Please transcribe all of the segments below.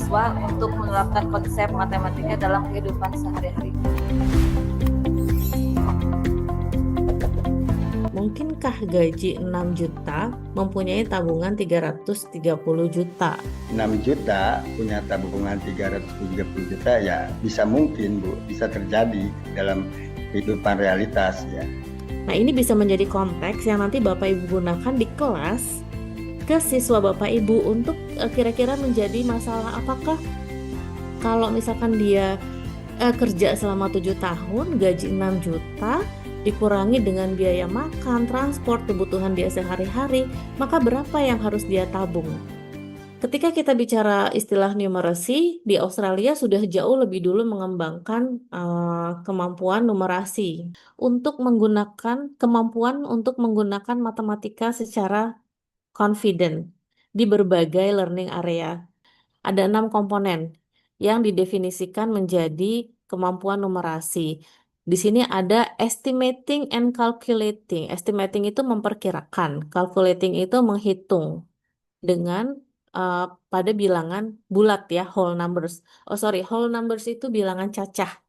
siswa untuk menerapkan konsep matematika dalam kehidupan sehari-hari. Mungkinkah gaji 6 juta mempunyai tabungan 330 juta? 6 juta punya tabungan 330 juta ya bisa mungkin Bu, bisa terjadi dalam kehidupan realitas ya. Nah, ini bisa menjadi konteks yang nanti Bapak Ibu gunakan di kelas ke siswa Bapak Ibu untuk kira-kira menjadi masalah apakah kalau misalkan dia kerja selama 7 tahun, gaji 6 juta, dikurangi dengan biaya makan, transport, kebutuhan dia sehari-hari, maka berapa yang harus dia tabung? Ketika kita bicara istilah numeracy, di Australia sudah jauh lebih dulu mengembangkan kemampuan numerasi untuk kemampuan untuk menggunakan matematika secara confident di berbagai learning area. Ada 6 komponen yang didefinisikan menjadi kemampuan numerasi. Di sini ada estimating and calculating. Estimating itu memperkirakan, calculating itu menghitung dengan pada bilangan bulat ya, whole numbers. Whole numbers itu bilangan cacah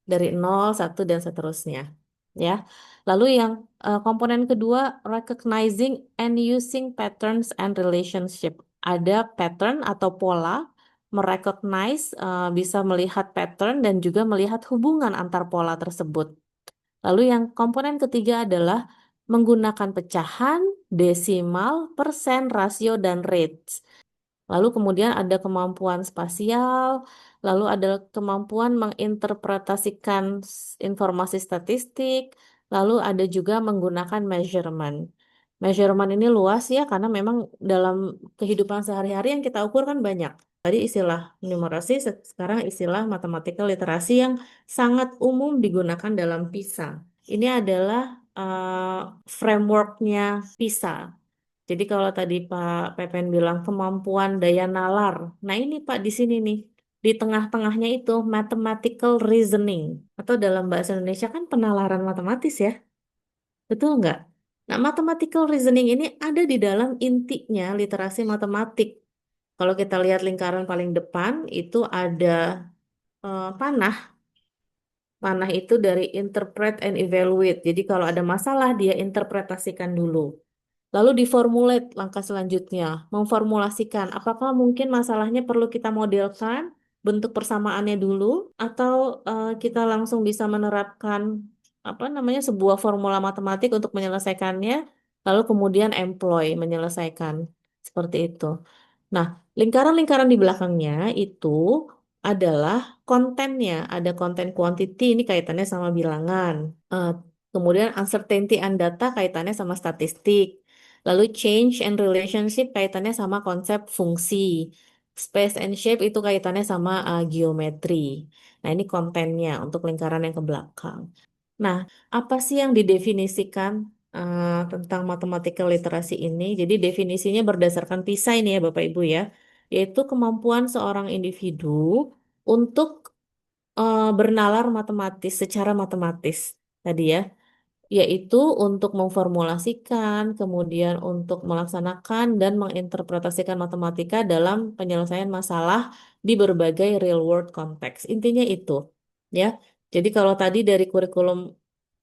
dari 0, 1 dan seterusnya. Ya. Lalu yang komponen kedua, recognizing and using patterns and relationship. Ada pattern atau pola, merecognize, bisa melihat pattern dan juga melihat hubungan antar pola tersebut. Lalu yang komponen ketiga adalah menggunakan pecahan, desimal, persen, rasio, dan rates. Lalu kemudian ada kemampuan spasial, lalu ada kemampuan menginterpretasikan informasi statistik, lalu ada juga menggunakan measurement. Measurement ini luas ya, karena memang dalam kehidupan sehari-hari yang kita ukur kan banyak. Tadi istilah numerasi, sekarang istilah matematika literasi yang sangat umum digunakan dalam PISA. Ini adalah frameworknya PISA. Jadi kalau tadi Pak Pepen bilang kemampuan daya nalar, nah ini Pak di sini nih, di tengah-tengahnya itu mathematical reasoning, atau dalam bahasa Indonesia kan penalaran matematis ya, betul nggak? Nah, mathematical reasoning ini ada di dalam intinya literasi matematik. Kalau kita lihat lingkaran paling depan, itu ada panah. Panah itu dari interpret and evaluate. Jadi kalau ada masalah, dia interpretasikan dulu. Lalu diformulate langkah selanjutnya, memformulasikan apakah mungkin masalahnya perlu kita modelkan bentuk persamaannya dulu atau kita langsung bisa menerapkan apa namanya sebuah formula matematik untuk menyelesaikannya, lalu kemudian employ menyelesaikan seperti itu. Nah, lingkaran-lingkaran di belakangnya itu adalah kontennya, ada konten quantity ini kaitannya sama bilangan. Kemudian uncertainty and data kaitannya sama statistik. Lalu change and relationship kaitannya sama konsep fungsi. Space and shape itu kaitannya sama geometri. Nah, ini kontennya untuk lingkaran yang ke belakang. Nah, apa sih yang didefinisikan tentang mathematical literacy ini? Jadi definisinya berdasarkan PISA ini ya Bapak Ibu ya, yaitu kemampuan seorang individu untuk bernalar matematis secara matematis tadi ya, yaitu untuk memformulasikan, kemudian untuk melaksanakan dan menginterpretasikan matematika dalam penyelesaian masalah di berbagai real world context. Intinya itu, ya. Jadi kalau tadi dari kurikulum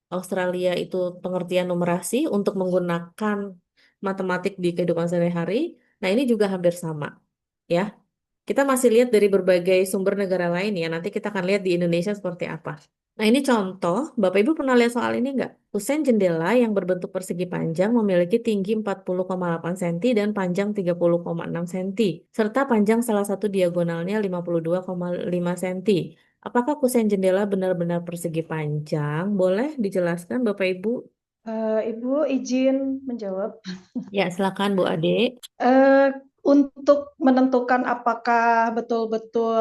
Australia itu pengertian numerasi untuk menggunakan matematik di kehidupan sehari-hari, nah ini juga hampir sama, ya. Kita masih lihat dari berbagai sumber negara lain ya. Nanti kita akan lihat di Indonesia seperti apa. Nah, ini contoh. Bapak Ibu pernah lihat soal ini nggak? Kusen jendela yang berbentuk persegi panjang memiliki tinggi 40,8 cm dan panjang 30,6 cm, serta panjang salah satu diagonalnya 52,5 cm. Apakah kusen jendela benar-benar persegi panjang? Boleh dijelaskan Bapak Ibu? Ibu izin menjawab. Ya, silakan Bu Ade. Untuk menentukan apakah betul-betul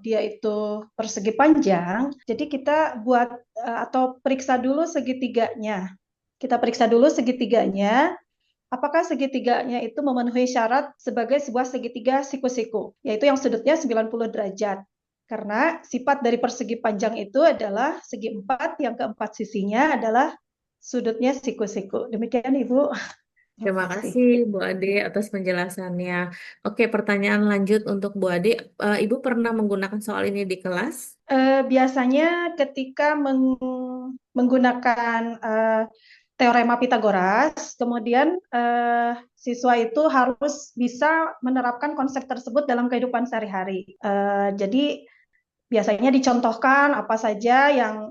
dia itu persegi panjang, jadi kita buat atau periksa dulu segitiganya. Kita periksa dulu segitiganya, apakah segitiganya itu memenuhi syarat sebagai sebuah segitiga siku-siku, yaitu yang sudutnya 90 derajat. Karena sifat dari persegi panjang itu adalah segi empat, yang keempat sisinya adalah sudutnya siku-siku. Demikian Ibu. Terima Terima kasih. kasih Bu Ade atas penjelasannya. Oke, pertanyaan lanjut untuk Bu Ade. Ibu pernah menggunakan soal ini di kelas? Biasanya ketika menggunakan teorema Pitagoras, kemudian siswa itu harus bisa menerapkan konsep tersebut dalam kehidupan sehari-hari. Jadi biasanya dicontohkan apa saja yang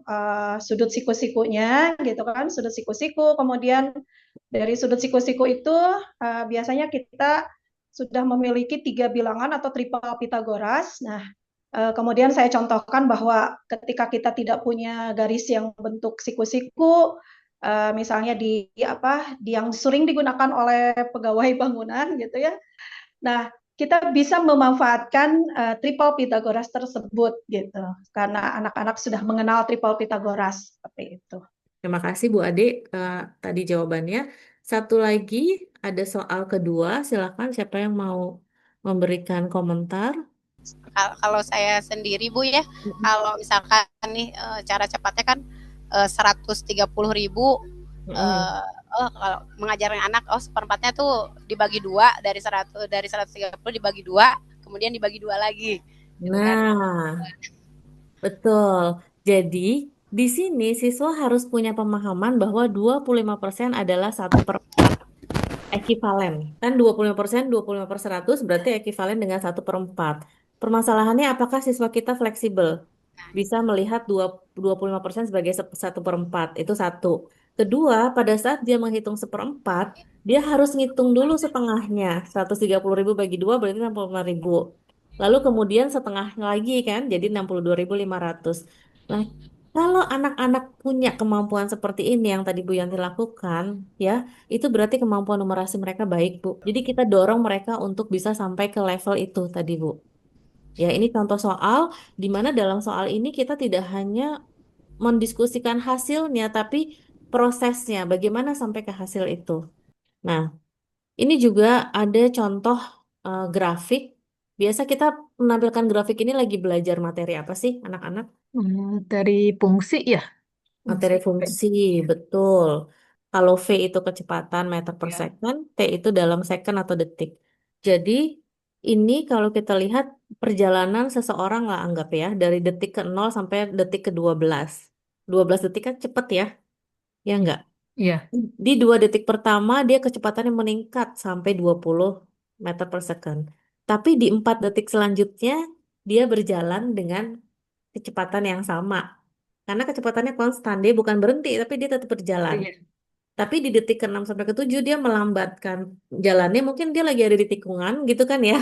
sudut siku-sikunya, gitu kan, sudut siku-siku. Kemudian dari sudut siku-siku itu biasanya kita sudah memiliki tiga bilangan atau triple Pitagoras. Nah, kemudian saya contohkan bahwa ketika kita tidak punya garis yang bentuk siku-siku, misalnya di apa, yang sering digunakan oleh pegawai bangunan gitu ya. Nah, kita bisa memanfaatkan triple Pitagoras tersebut gitu, karena anak-anak sudah mengenal triple Pitagoras seperti itu. Terima kasih Bu Ade tadi jawabannya. Satu lagi ada soal kedua. Silakan siapa yang mau memberikan komentar? Kalau saya sendiri Bu ya, Mm-mm. kalau misalkan nih cara cepatnya kan 130.000 Mm-mm. kalau mengajarkan anak seperempatnya tuh dibagi dua dari 130 dibagi dua kemudian dibagi dua lagi gitu kan. Nah, betul. Jadi, di sini siswa harus punya pemahaman bahwa 25% adalah 1/4 ekivalen. Kan 25%, 25/100 berarti ekivalen dengan 1/4. Permasalahannya apakah siswa kita fleksibel? Bisa melihat 25% sebagai 1/4. Itu satu. Kedua, pada saat dia menghitung 1/4, dia harus ngitung dulu setengahnya. 130.000 bagi 2 berarti 65.000. Lalu kemudian setengah lagi kan, jadi 62.500. Nah, kalau anak-anak punya kemampuan seperti ini yang tadi Bu Yanti lakukan, ya, itu berarti kemampuan numerasi mereka baik, Bu. Jadi kita dorong mereka untuk bisa sampai ke level itu tadi, Bu. Ya, ini contoh soal di mana dalam soal ini kita tidak hanya mendiskusikan hasilnya, tapi prosesnya, bagaimana sampai ke hasil itu. Nah, ini juga ada contoh grafik. Biasa kita menampilkan grafik ini lagi belajar materi apa sih, anak-anak? Dari fungsi ya, Materi fungsi. fungsi, betul. Kalau V itu kecepatan meter per Ya. second, T itu dalam second atau detik. Jadi, ini kalau kita lihat perjalanan seseorang lah anggap ya, dari detik ke 0 sampai detik ke 12. 12 detik kan cepet ya, ya enggak? Iya. Di 2 detik pertama, dia kecepatannya meningkat sampai 20 meter per second. Tapi di 4 detik selanjutnya, dia berjalan dengan kecepatan yang sama. Karena kecepatannya konstan, dia bukan berhenti, tapi dia tetap berjalan. Iya. Tapi di detik ke-6 sampai ke-7 dia melambatkan jalannya, mungkin dia lagi ada di tikungan gitu kan ya.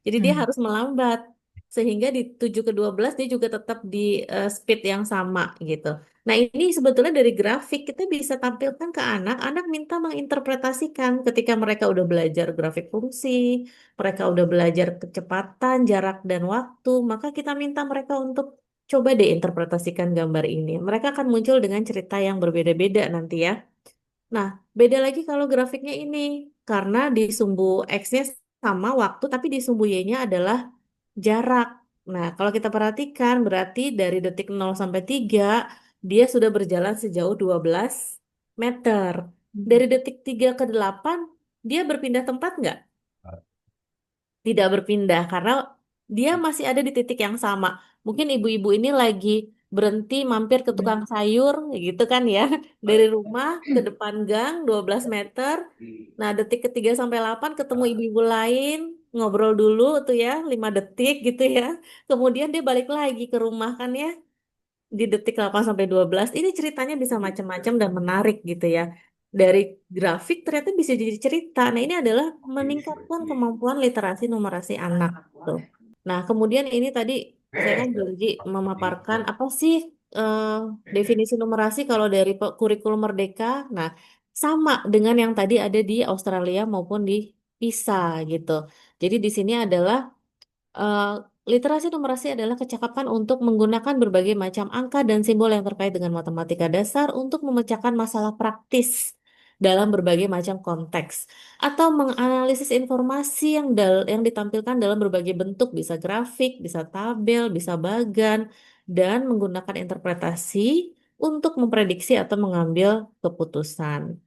Jadi dia Hmm. harus melambat. Sehingga di 7 ke 12 dia juga tetap di speed yang sama gitu. Nah, ini sebetulnya dari grafik kita bisa tampilkan ke anak, anak minta menginterpretasikan ketika mereka udah belajar grafik fungsi, mereka udah belajar kecepatan, jarak dan waktu, maka kita minta mereka untuk coba deh interpretasikan gambar ini. Mereka akan muncul dengan cerita yang berbeda-beda nanti ya. Nah, beda lagi kalau grafiknya ini. Karena di sumbu X-nya sama waktu, tapi di sumbu Y-nya adalah jarak. Nah, kalau kita perhatikan, berarti dari detik 0 sampai 3, dia sudah berjalan sejauh 12 meter. Dari detik 3 ke 8, dia berpindah tempat nggak? Tidak berpindah karena dia masih ada di titik yang sama. Mungkin ibu-ibu ini lagi berhenti mampir ke tukang sayur gitu kan ya. Dari rumah ke depan gang 12 meter. Nah, detik ketiga sampai 8 ketemu ibu-ibu lain, ngobrol dulu tuh ya, 5 detik gitu ya. Kemudian dia balik lagi ke rumah kan ya di detik 8 sampai 12 ini ceritanya bisa macam-macam dan menarik gitu ya. Dari grafik ternyata bisa jadi cerita. Nah, ini adalah meningkatkan kemampuan literasi numerasi anak tuh. Nah, kemudian ini tadi saya kan janji memaparkan apa sih eh, definisi numerasi kalau dari kurikulum Merdeka. Nah, sama dengan yang tadi ada di Australia maupun di PISA gitu. Jadi di sini adalah eh, literasi numerasi adalah kecakapan untuk menggunakan berbagai macam angka dan simbol yang terkait dengan matematika dasar untuk memecahkan masalah praktis dalam berbagai macam konteks atau menganalisis informasi yang ditampilkan dalam berbagai bentuk, bisa grafik, bisa tabel, bisa bagan, dan menggunakan interpretasi untuk memprediksi atau mengambil keputusan.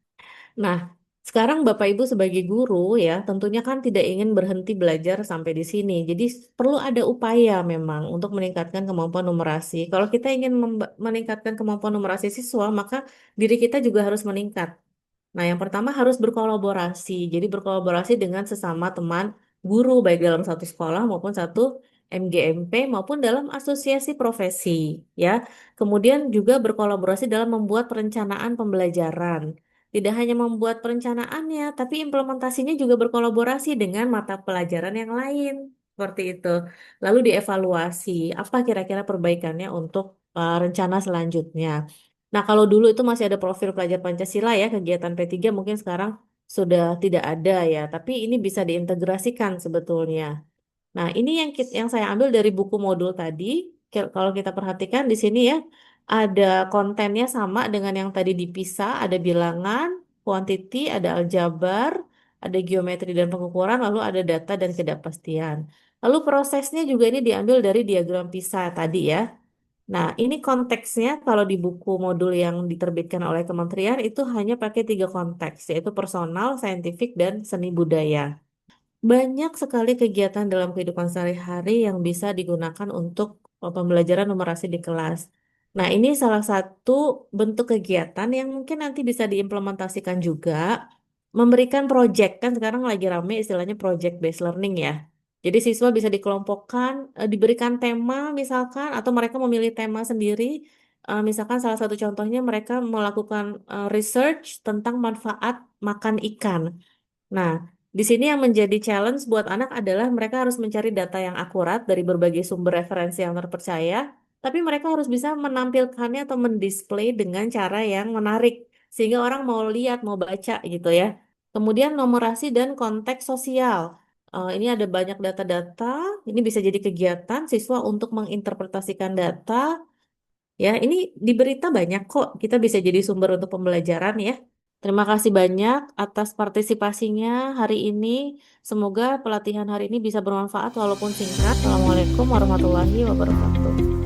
Nah, Sekarang Bapak Ibu sebagai guru ya, tentunya kan tidak ingin berhenti belajar sampai di sini. Jadi perlu ada upaya memang untuk meningkatkan kemampuan numerasi. Kalau kita ingin meningkatkan kemampuan numerasi siswa, maka diri kita juga harus meningkat. Nah, yang pertama harus berkolaborasi. Jadi berkolaborasi dengan sesama teman guru, baik dalam satu sekolah maupun satu MGMP maupun dalam asosiasi profesi, ya. Kemudian juga berkolaborasi dalam membuat perencanaan pembelajaran. Tidak hanya membuat perencanaannya, tapi implementasinya juga berkolaborasi dengan mata pelajaran yang lain. Seperti itu. Lalu dievaluasi, apa kira-kira perbaikannya untuk rencana selanjutnya. Nah, kalau dulu itu masih ada profil pelajar Pancasila ya, kegiatan P3 mungkin sekarang sudah tidak ada ya, tapi ini bisa diintegrasikan sebetulnya. Nah, ini yang saya ambil dari buku modul tadi. Kalau kita perhatikan di sini ya, ada kontennya sama dengan yang tadi dipisah, ada bilangan, quantity, ada aljabar, ada geometri dan pengukuran, lalu ada data dan kedaptastian. Lalu prosesnya juga ini diambil dari diagram pisah tadi ya. Nah, ini konteksnya kalau di buku modul yang diterbitkan oleh kementerian itu hanya pakai 3 konteks, yaitu personal, saintifik, dan seni budaya. Banyak sekali kegiatan dalam kehidupan sehari-hari yang bisa digunakan untuk pembelajaran numerasi di kelas. Nah, ini salah satu bentuk kegiatan yang mungkin nanti bisa diimplementasikan juga, memberikan project, kan sekarang lagi rame istilahnya project based learning ya. Jadi siswa bisa dikelompokkan, diberikan tema misalkan, atau mereka memilih tema sendiri. Misalkan salah satu contohnya mereka melakukan research tentang manfaat makan ikan. Nah, di sini yang menjadi challenge buat anak adalah mereka harus mencari data yang akurat dari berbagai sumber referensi yang terpercaya, tapi mereka harus bisa menampilkannya atau mendisplay dengan cara yang menarik, sehingga orang mau lihat, mau baca gitu ya. Kemudian numerasi dan konteks sosial. Ini ada banyak data-data, ini bisa jadi kegiatan siswa untuk menginterpretasikan data. Ya, ini di berita banyak kok, kita bisa jadi sumber untuk pembelajaran ya. Terima kasih banyak atas partisipasinya hari ini. Semoga pelatihan hari ini bisa bermanfaat walaupun singkat. Assalamualaikum warahmatullahi wabarakatuh.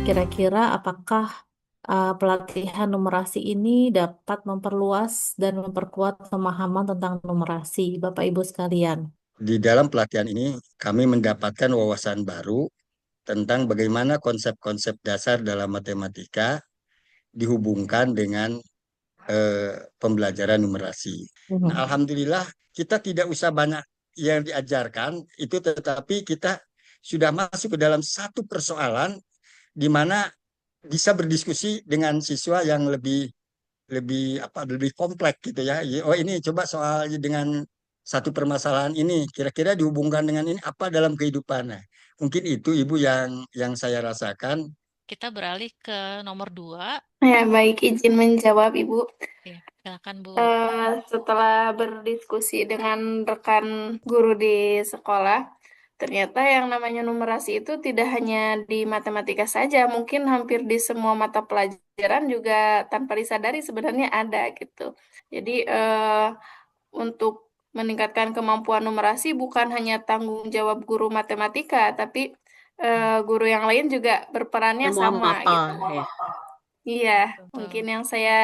Kira-kira apakah pelatihan numerasi ini dapat memperluas dan memperkuat pemahaman tentang numerasi, Bapak Ibu sekalian? Di dalam pelatihan ini kami mendapatkan wawasan baru tentang bagaimana konsep-konsep dasar dalam matematika dihubungkan dengan pembelajaran numerasi. Nah, alhamdulillah kita tidak usah banyak yang diajarkan itu, tetapi kita sudah masuk ke dalam satu persoalan di mana bisa berdiskusi dengan siswa yang lebih kompleks gitu ya. Oh, ini coba soal dengan satu permasalahan ini kira-kira dihubungkan dengan ini apa dalam kehidupan. Nah, mungkin itu Ibu yang saya rasakan. Kita beralih ke nomor 2. Ya, baik, izin menjawab, Ibu. Ya, silakan Bu. Setelah berdiskusi dengan rekan guru di sekolah, ternyata yang namanya numerasi itu tidak hanya di matematika saja, mungkin hampir di semua mata pelajaran juga tanpa disadari sebenarnya ada gitu. Jadi untuk meningkatkan kemampuan numerasi bukan hanya tanggung jawab guru matematika, tapi guru yang lain juga berperannya Semua sama mata, gitu. ya. Iya, Betul. mungkin yang saya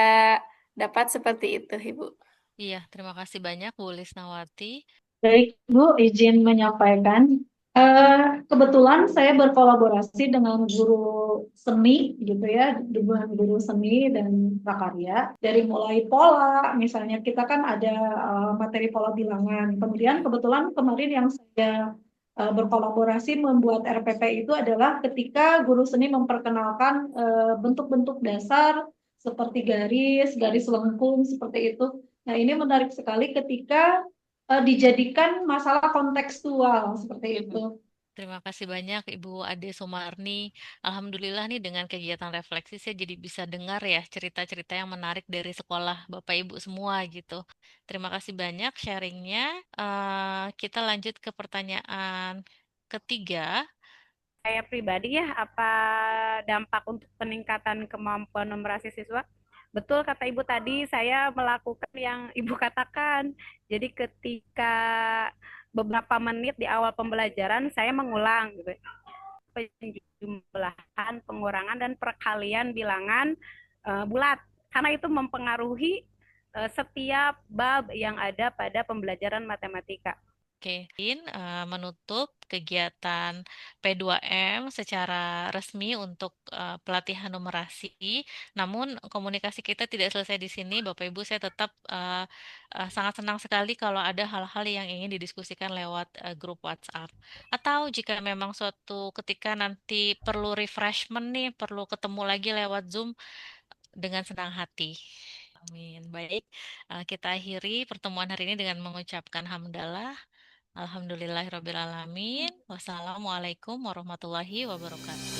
dapat seperti itu, Ibu. Iya, terima kasih banyak Bu Lisnawati. Baik, Bu, izin menyampaikan. Kebetulan saya berkolaborasi dengan guru seni, gitu ya, dengan guru seni dan prakarya. Dari mulai pola, misalnya kita kan ada materi pola bilangan. Kemudian kebetulan kemarin yang saya berkolaborasi membuat RPP itu adalah ketika guru seni memperkenalkan bentuk-bentuk dasar seperti garis, garis lengkung, seperti itu. Nah, ini menarik sekali ketika dijadikan masalah kontekstual seperti itu. Terima kasih banyak Ibu Ade Sumarni. Alhamdulillah nih dengan kegiatan refleksi saya jadi bisa dengar ya cerita-cerita yang menarik dari sekolah Bapak Ibu semua gitu. Terima kasih banyak sharingnya. Kita lanjut ke pertanyaan ketiga. Saya pribadi ya, apa dampak untuk peningkatan kemampuan numerasi siswa? Betul kata Ibu tadi, saya melakukan yang Ibu katakan. Jadi ketika beberapa menit di awal pembelajaran, saya mengulang gitu. Penjumlahan, pengurangan, dan perkalian bilangan bulat. Karena itu mempengaruhi setiap bab yang ada pada pembelajaran matematika. Oke, menutup kegiatan P2M secara resmi untuk pelatihan numerasi. Namun komunikasi kita tidak selesai di sini, Bapak Ibu. Saya tetap sangat senang sekali kalau ada hal-hal yang ingin didiskusikan lewat grup WhatsApp. Atau jika memang suatu ketika nanti perlu refreshment nih, perlu ketemu lagi lewat Zoom dengan senang hati. Amin. Baik, kita akhiri pertemuan hari ini dengan mengucapkan hamdalah. Alhamdulillahirrabbilalamin. Wassalamualaikum warahmatullahi wabarakatuh.